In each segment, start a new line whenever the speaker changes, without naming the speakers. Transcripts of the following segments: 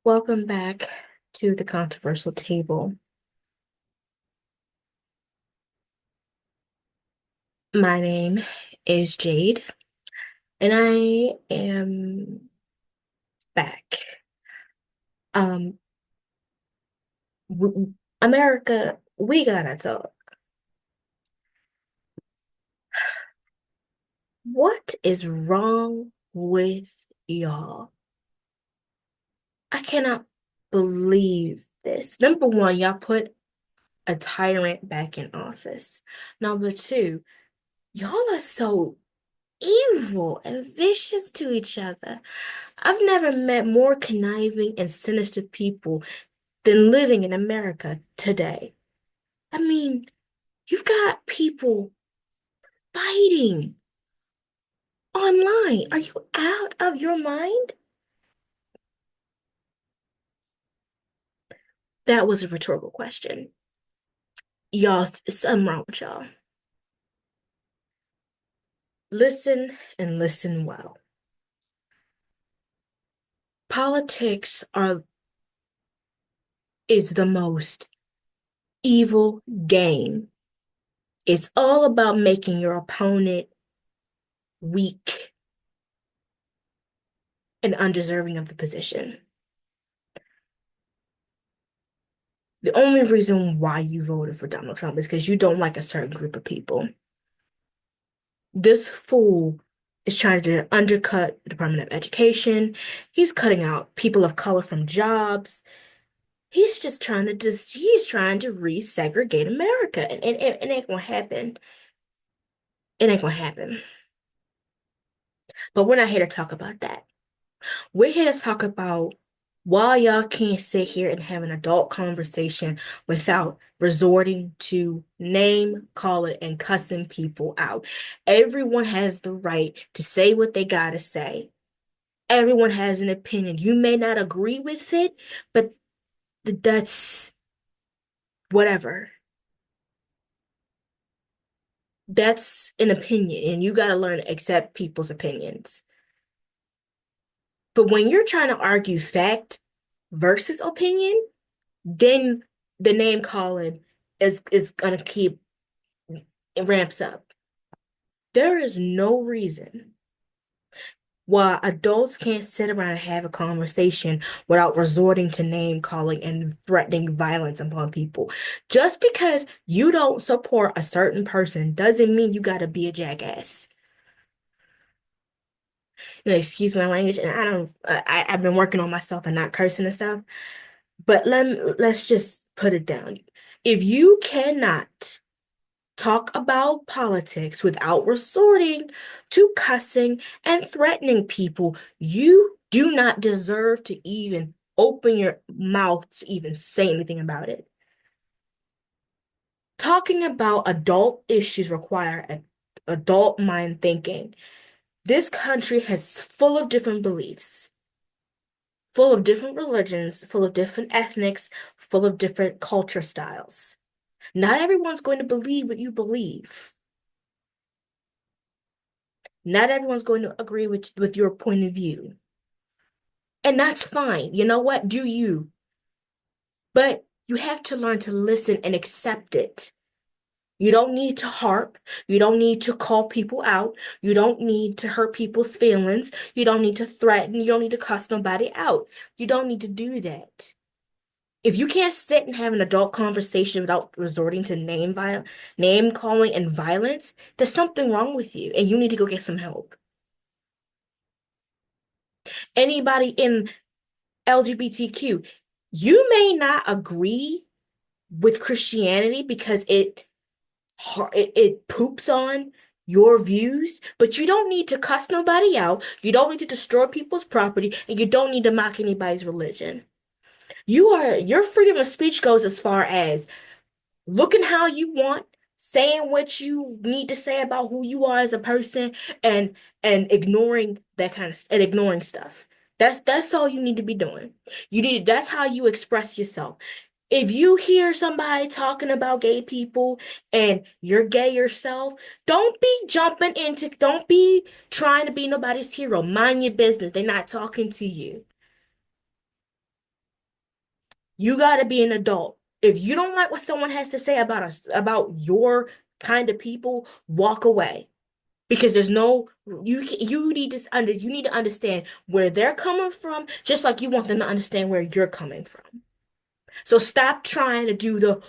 Welcome back to the controversial table. My name is Jade, and I am back. Um, America, we gotta talk. What is wrong with y'all? I cannot believe this. Number one, y'all put a tyrant back in office. Number two, y'all are so evil and vicious to each other. I've never met more conniving and sinister people than living in America today. I mean, you've got people fighting online. Are you out of your mind? That was a rhetorical question. Y'all, something wrong with y'all. Listen and listen well. Politics is the most evil game. It's all about making your opponent weak and undeserving of the position. The only reason why you voted for Donald Trump is because you don't like a certain group of people. This fool is trying to undercut the Department of Education. He's cutting out people of color from jobs. He's trying to resegregate America. And it ain't gonna happen. It ain't gonna happen. But we're not here to talk about that. We're here to talk about why y'all can't sit here and have an adult conversation without resorting to name calling and cussing people out. Everyone has the right to say what they gotta say. Everyone has an opinion. You may not agree with it, but that's whatever. That's an opinion, and you gotta learn to accept people's opinions. But when you're trying to argue fact versus opinion, then the name calling is gonna keep it ramps up. There is no reason why adults can't sit around and have a conversation without resorting to name calling and threatening violence upon people. Just because you don't support a certain person doesn't mean you gotta be a jackass. Excuse my language, and I don't I've been working on myself and not cursing and stuff. But let's just put it down. If you cannot talk about politics without resorting to cussing and threatening people, you do not deserve to even open your mouth to even say anything about it. Talking about adult issues require an adult mind thinking. This country has full of different beliefs, full of different religions, full of different ethnics, full of different culture styles. Not everyone's going to believe what you believe. Not everyone's going to agree with your point of view. And that's fine. You know what? Do you? But you have to learn to listen and accept it. You don't need to harp. You don't need to call people out. You don't need to hurt people's feelings. You don't need to threaten. You don't need to cuss nobody out. You don't need to do that. If you can't sit and have an adult conversation without resorting to name calling and violence, there's something wrong with you and you need to go get some help. Anybody in LGBTQ, you may not agree with Christianity because it poops on your views, but you don't need to cuss nobody out. You don't need to destroy people's property, and you don't need to mock anybody's religion. Your freedom of speech goes as far as looking how you want, saying what you need to say about who you are as a person, and ignoring that kind of and ignoring stuff. That's all you need to be doing. That's how you express yourself. If you hear somebody talking about gay people and you're gay yourself, don't be trying to be nobody's hero. Mind your business. They're not talking to you. You got to be an adult. If you don't like what someone has to say about us, about your kind of people, walk away. Because there's no you need to understand where they're coming from, just like you want them to understand where you're coming from. So stop trying to do the,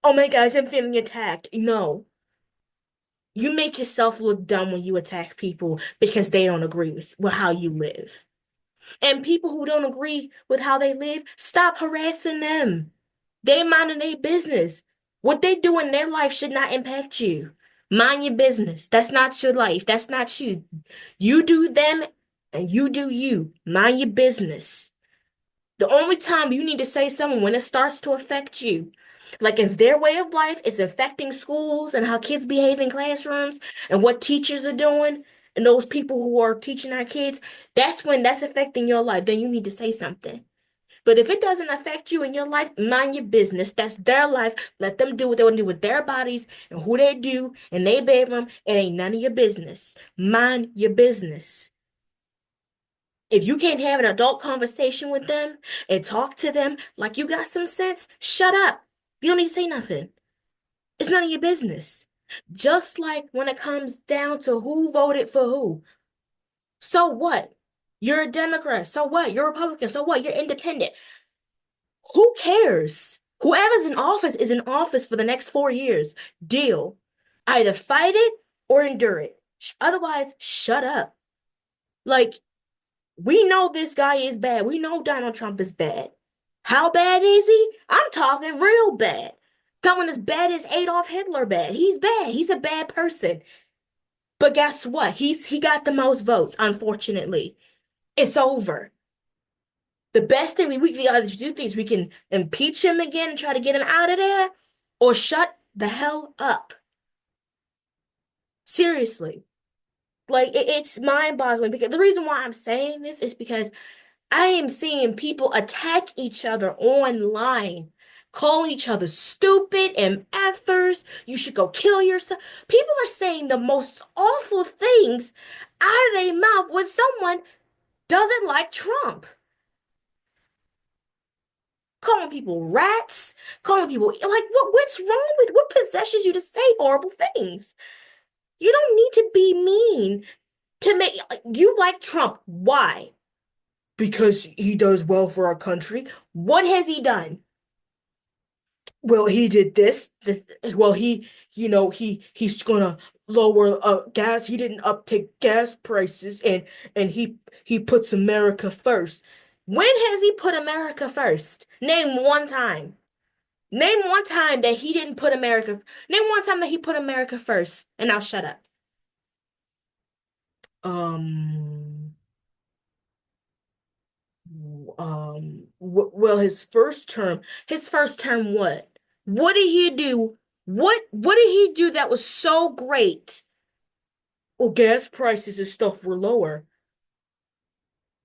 oh my gosh, I'm feeling attacked. No, you make yourself look dumb when you attack people because they don't agree with how you live. And people who don't agree with how they live, stop harassing them. They minding their business. What they do in their life should not impact you. Mind your business. That's not your life. That's not you. You do them and you do you. Mind your business. The only time you need to say something when it starts to affect you. Like if their way of life is affecting schools and how kids behave in classrooms and what teachers are doing and those people who are teaching our kids, that's when that's affecting your life. Then you need to say something. But if it doesn't affect you in your life, mind your business. That's their life. Let them do what they want to do with their bodies and who they do in their bedroom. It ain't none of your business. Mind your business. If you can't have an adult conversation with them and talk to them like you got some sense, shut up. You don't need to say nothing. It's none of your business. Just like when it comes down to who voted for who. So what? You're a Democrat. So what? You're a Republican. So what? You're independent. Who cares? Whoever's in office is in office for the next 4 years. Deal. Either fight it or endure it. Otherwise, shut up. Like, we know this guy is bad. We know Donald Trump is bad. How bad is he? I'm talking real bad. Someone as bad as Adolf Hitler bad. He's bad. He's a bad person. But guess what? He got the most votes, unfortunately. It's over. The best thing we can either do things we can impeach him again and try to get him out of there, or shut the hell up. Seriously. Like it's mind-boggling because the reason why I'm saying this is because I am seeing people attack each other online, calling each other stupid and effers. You should go kill yourself. People are saying the most awful things out of their mouth when someone doesn't like Trump. Calling people rats, calling people like what's wrong with what possesses you to say horrible things? You don't need to be mean to make you like Trump. Why? Because he does well for our country. What has he done? Well, he did this. Well, he's gonna lower gas. He didn't uptake gas prices, and he puts America first. When has he put America first? Name one time. Name one time that he didn't put America. Name one time that he put America first, and I'll shut up. Um, well, his first term, what? What did he do? What did he do that was so great? Well, gas prices and stuff were lower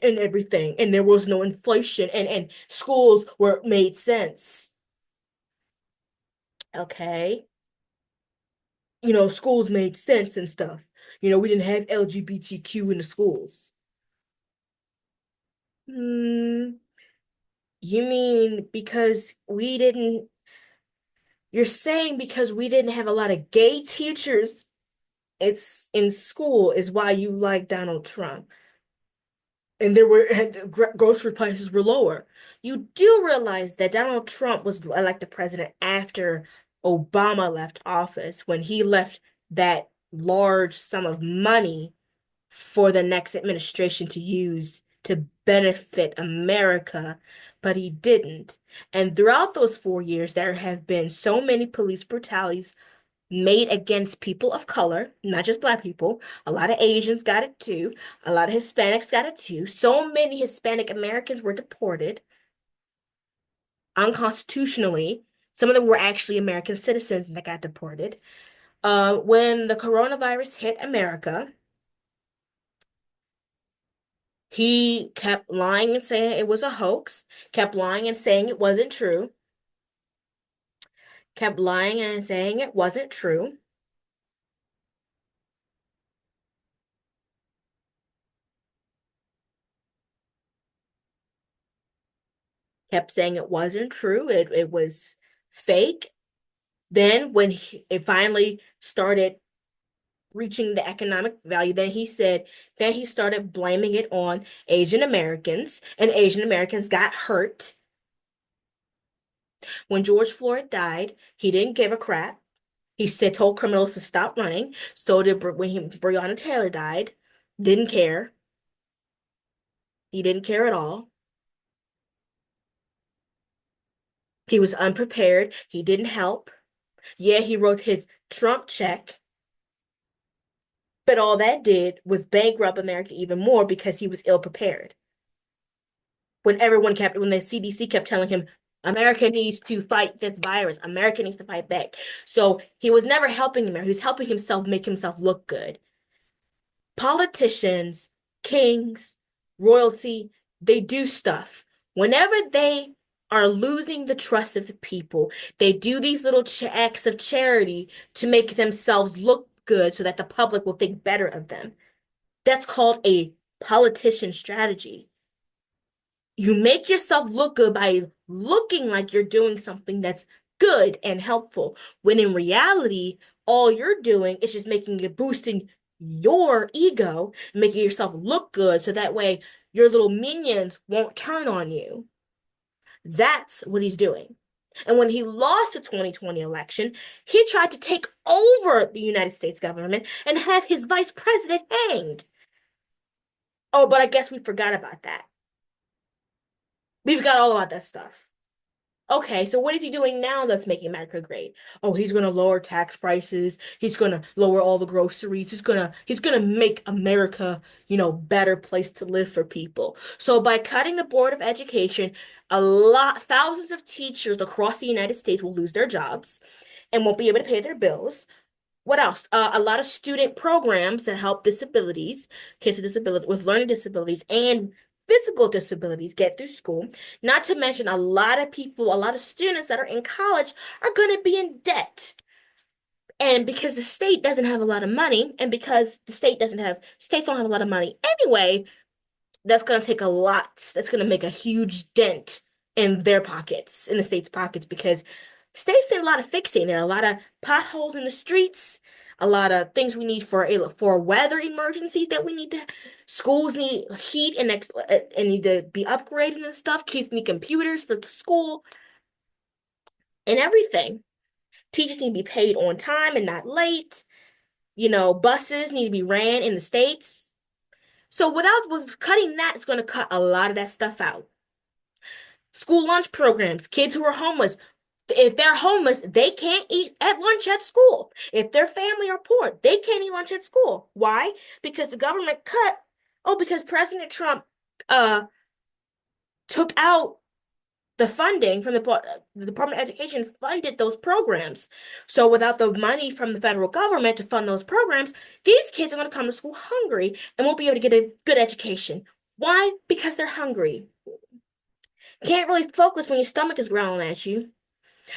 and everything, and there was no inflation, and schools were made sense. Okay. Schools made sense and stuff. We didn't have LGBTQ in the schools. Hmm, you mean because you're saying because we didn't have a lot of gay teachers, it's in school is why you like Donald Trump. And grocery prices were lower. You do realize that Donald Trump was elected president after Obama left office, when he left that large sum of money for the next administration to use to benefit America, but he didn't. And throughout those 4 years, there have been so many police brutalities made against people of color, not just Black people. A lot of Asians got it too. A lot of Hispanics got it too. So many Hispanic Americans were deported unconstitutionally. Some of them were actually American citizens that got deported. When the coronavirus hit America, he kept lying and saying it was a hoax, kept lying and saying it wasn't true, kept lying and saying it wasn't true. kept saying it wasn't true, it was fake. Then when it finally started reaching the economic value, then he started blaming it on Asian Americans, and Asian Americans got hurt. When George Floyd died, he didn't give a crap. He said told criminals to stop running. So did when Breonna Taylor died, didn't care. He didn't care at all. He was unprepared. He didn't help. Yeah, he wrote his Trump check, but all that did was bankrupt America even more because he was ill prepared. When the CDC kept telling him, America needs to fight this virus, America needs to fight back. So he was never helping America. He was helping himself make himself look good. Politicians, kings, royalty, they do stuff. Whenever they are losing the trust of the people, they do these little acts of charity to make themselves look good so that the public will think better of them. That's called a politician strategy. You make yourself look good by looking like you're doing something that's good and helpful, when in reality, all you're doing is just boosting your ego, making yourself look good so that way your little minions won't turn on you. That's what he's doing. And when he lost the 2020 election, he tried to take over the United States government and have his vice president hanged. Oh, but I guess we forgot about that. We forgot all about that stuff. Okay, so what is he doing now that's making America great? Oh, he's gonna lower tax prices. He's gonna lower all the groceries. He's gonna make America, better place to live for people. So by cutting the Board of Education, thousands of teachers across the United States will lose their jobs and won't be able to pay their bills. What else? A lot of student programs that help kids with learning disabilities and physical disabilities get through school. Not to mention a lot of students that are in college are going to be in debt. And because the state doesn't have a lot of money, and because states don't have a lot of money anyway, that's going to take a lot. That's going to make a huge dent in their pockets, in the state's pockets, because states need a lot of fixing. There are a lot of potholes in the streets, a lot of things we need for weather emergencies that we need to. Schools need heat and need to be upgraded and stuff. Kids need computers for school and everything. Teachers need to be paid on time and not late. Buses need to be ran in the states. So with cutting that, it's going to cut a lot of that stuff out. School lunch programs, kids who are homeless, if they're homeless, they can't eat at lunch at school. If their family are poor, they can't eat lunch at school. Why? Because because President Trump uh took out the funding from the Department of Education funded those programs. So without the money from the federal government to fund those programs, these kids are going to come to school hungry and won't be able to get a good education. Why? Because they're hungry. Can't really focus when your stomach is growling at you.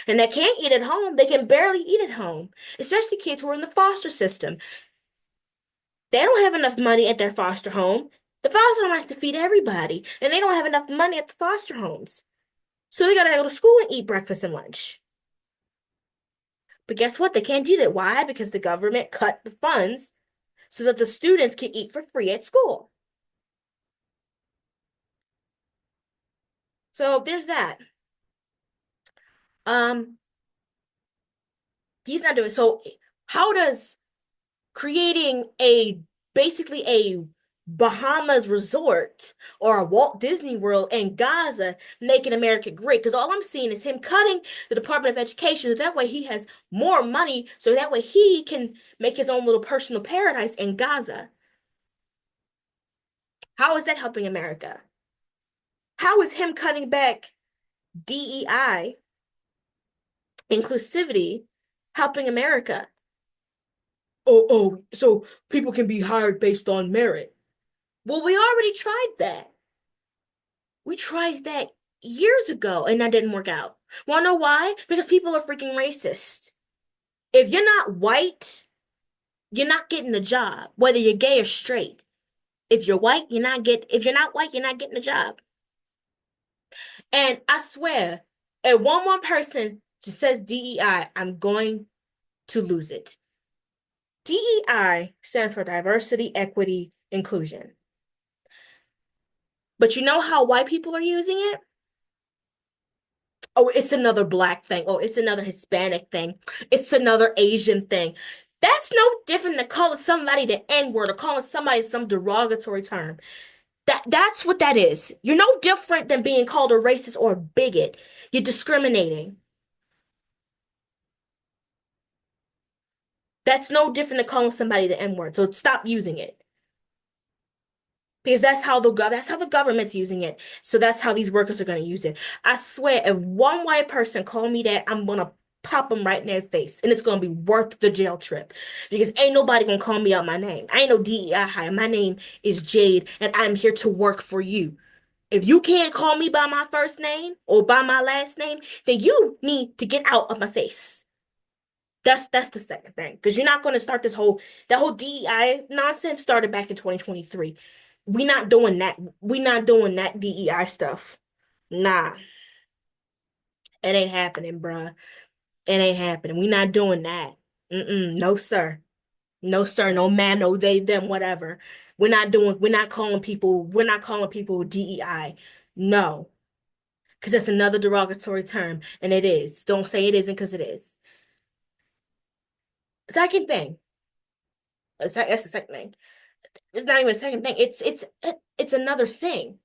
And they can't eat at home. They can barely eat at home, especially kids who are in the foster system. They don't have enough money at their foster home. The foster home has to feed everybody, and they don't have enough money at the foster homes. So they gotta go to school and eat breakfast and lunch. But guess what? They can't do that. Why? Because the government cut the funds so that the students can eat for free at school. So there's that. Um, he's not doing so. How does creating basically a Bahamas resort or a Walt Disney World in Gaza making America great? Because all I'm seeing is him cutting the Department of Education so that way he has more money, so that way he can make his own little personal paradise in Gaza. How is that helping America? How is him cutting back DEI, inclusivity, helping America? So people can be hired based on merit. Well, we already tried that. We tried that years ago and that didn't work out. Wanna know why? Because people are freaking racist. If you're not white, you're not getting the job, whether you're gay or straight. If you're not white, you're not getting the job. And I swear, if one more person just says DEI, I'm going to lose it. DEI stands for diversity, equity, inclusion. But you know how white people are using it? Oh, it's another black thing. Oh, it's another Hispanic thing. It's another Asian thing. That's no different than calling somebody the N-word or calling somebody some derogatory term. That's what that is. You're no different than being called a racist or a bigot. You're discriminating. That's no different than calling somebody the N-word. So stop using it. Because that's how the government's using it. So that's how these workers are going to use it. I swear, if one white person call me that, I'm gonna pop them right in their face, and it's gonna be worth the jail trip. Because ain't nobody gonna call me out my name. I ain't no DEI hire. My name is Jade, and I'm here to work for you. If you can't call me by my first name or by my last name, then you need to get out of my face. That's the second thing. Because you're not going to start that whole DEI nonsense started back in 2023. We not doing that. We not doing that DEI stuff. Nah, it ain't happening, bruh. It ain't happening. We not doing that. No, sir. No, sir. No man, no they, them, whatever. We're not calling people DEI. No, because it's another derogatory term, and it is. Don't say it isn't because it is. Second thing. That's the second thing. It's not even a second thing. It's another thing.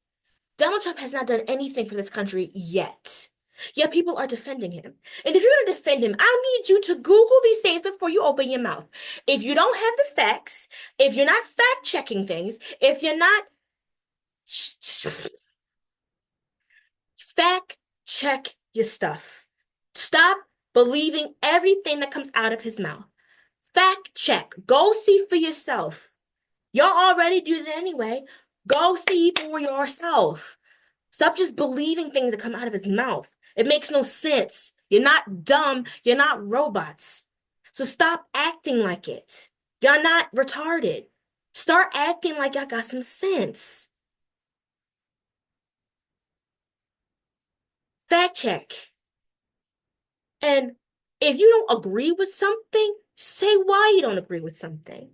Donald Trump has not done anything for this country yet. Yet people are defending him. And if you're going to defend him, I need you to Google these things before you open your mouth. If you don't have the facts, if you're not fact checking things, if you're not fact check your stuff. Stop believing everything that comes out of his mouth. Fact check. Go see for yourself. Y'all already do that anyway. Go see for yourself. Stop just believing things that come out of his mouth. It makes no sense. You're not dumb. You're not robots. So stop acting like it. Y'all not retarded. Start acting like y'all got some sense. Fact check. And if you don't agree with something, say why you don't agree with something.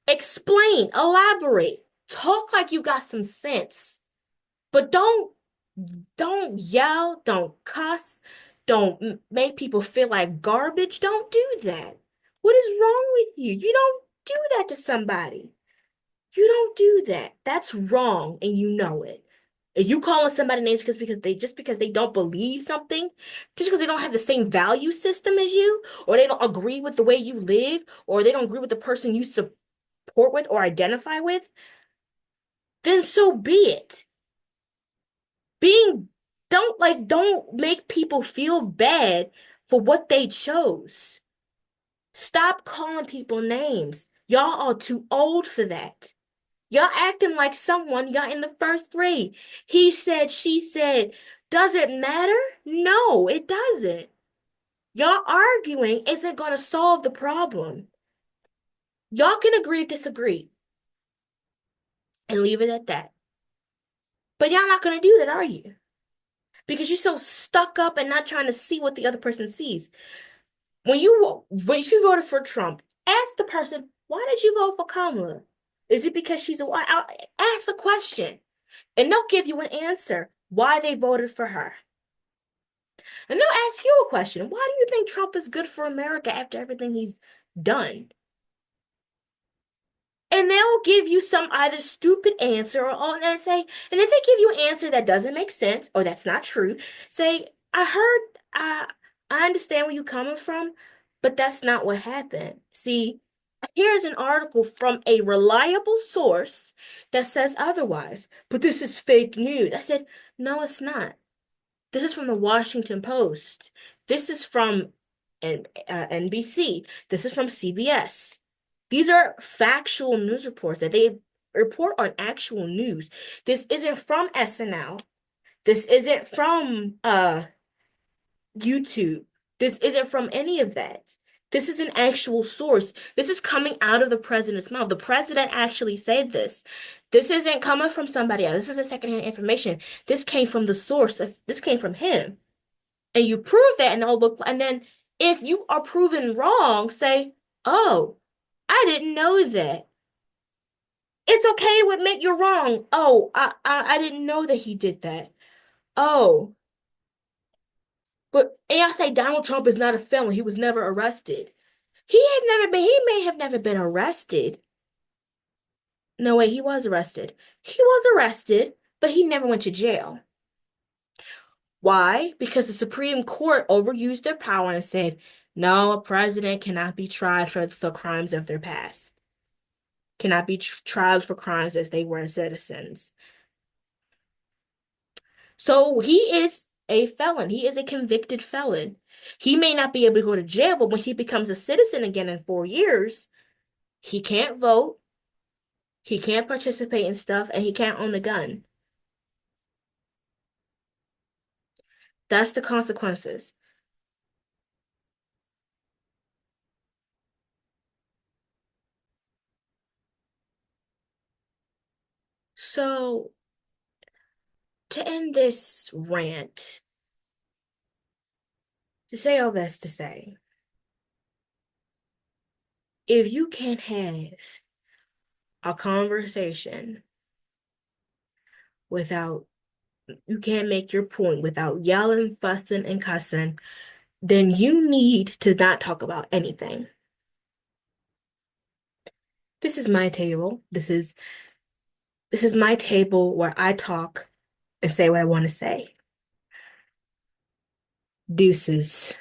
Explain, elaborate, talk like you got some sense. But don't yell, don't cuss, don't make people feel like garbage. Don't do that. What is wrong with you? You don't do that to somebody. You don't do that. That's wrong and you know it. If you calling somebody names because they don't believe something, just because they don't have the same value system as you, or they don't agree with the way you live, or they don't agree with the person you support with or identify with, then so be it. Being don't make people feel bad for what they chose. Stop calling people names. Y'all are too old for that. Y'all acting like someone y'all in the first grade. He said, she said. Does it matter? No, it doesn't. Y'all arguing isn't going to solve the problem. Y'all can agree to disagree and leave it at that. But y'all not going to do that, are you? Because you're so stuck up and not trying to see what the other person sees. If you voted for Trump, ask the person, why did you vote for Kamala? Is it because she's a white? Ask a question, and they'll give you an answer why they voted for her. And they'll ask you a question. Why do you think Trump is good for America after everything he's done? And they'll give you some either stupid answer and say, and if they give you an answer that doesn't make sense or that's not true, say, I understand where you're coming from, but that's not what happened. See, here's an article from a reliable source that says otherwise, but this is fake news. I said, no, it's not. This is from the Washington Post. This is from NBC. This is from CBS. These are factual news reports that they report on actual news. This isn't from SNL. This isn't from YouTube. This isn't from any of that. This is an actual source. This is coming out of the president's mouth. The president actually said this. This isn't coming from somebody else. This isn't secondhand information. This came from the source. This came from him. And you prove that, and they'll look. And then if you are proven wrong, say, "Oh, I didn't know that." It's okay to admit you're wrong. Oh, I didn't know that he did that. Oh, but and I say Donald Trump is not a felon. He was never arrested. He may have never been arrested. No way, he was arrested. He was arrested, but he never went to jail. Why? Because the Supreme Court overused their power and said, no, a president cannot be tried for the crimes of their past, cannot be tried for crimes as they were citizens. So he is a felon. He is a convicted felon. He may not be able to go to jail, but when he becomes a citizen again in 4 years, he can't vote, he can't participate in stuff, and he can't own a gun. That's the consequences. So, to end this rant, to say all this to say, if you can't have a conversation without, you can't make your point without yelling, fussing, and cussing, then you need to not talk about anything. This is my table. This is my table where I talk and say what I want to say. Deuces.